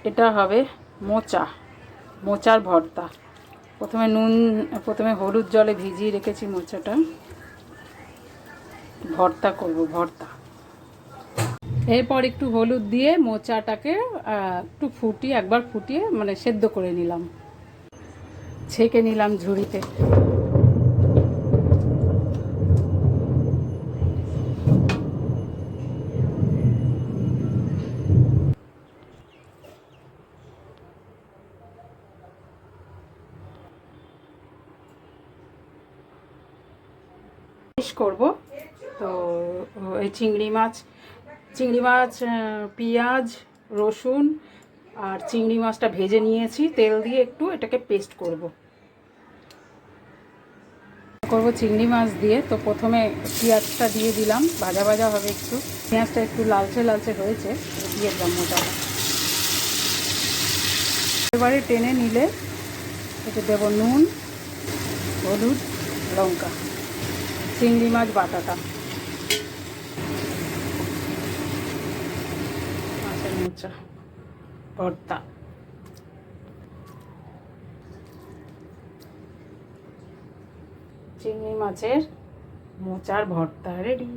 এটা হবে মোচা, মোচার ভর্তা। প্রথমে হলুদ জলে ভিজিয়ে রেখেছি মোচাটা, ভর্তা করব ভর্তা। এরপর একটু হলুদ দিয়ে মোচাটাকে একটু একবার ফুটিয়ে মানে সেদ্ধ করে নিলাম, ছেঁকে নিলাম ঝুড়িতে। করব তো এই চিংড়ি মাছ, পেঁয়াজ, রসুন আর চিংড়ি মাছটা ভেজে নিয়েছি তেল দিয়ে, একটু এটাকে পেস্ট করব চিংড়ি মাছ দিয়ে। তো প্রথমে পেঁয়াজটা দিয়ে দিলাম, ভাজা ভাজা হবে একটু, পেঁয়াজটা একটু লালচে লালচে হয়েছে, দিয়ে দিলাম মোটাটা। এবারে টেনে নিলে এতে দেবো নুন, হলুদ, লঙ্কা, চিংড়ি মাছ বাটাটা, মাছের মোচা ভর্তা। চিংড়ি মাছের মোচার ভর্তা রেডি।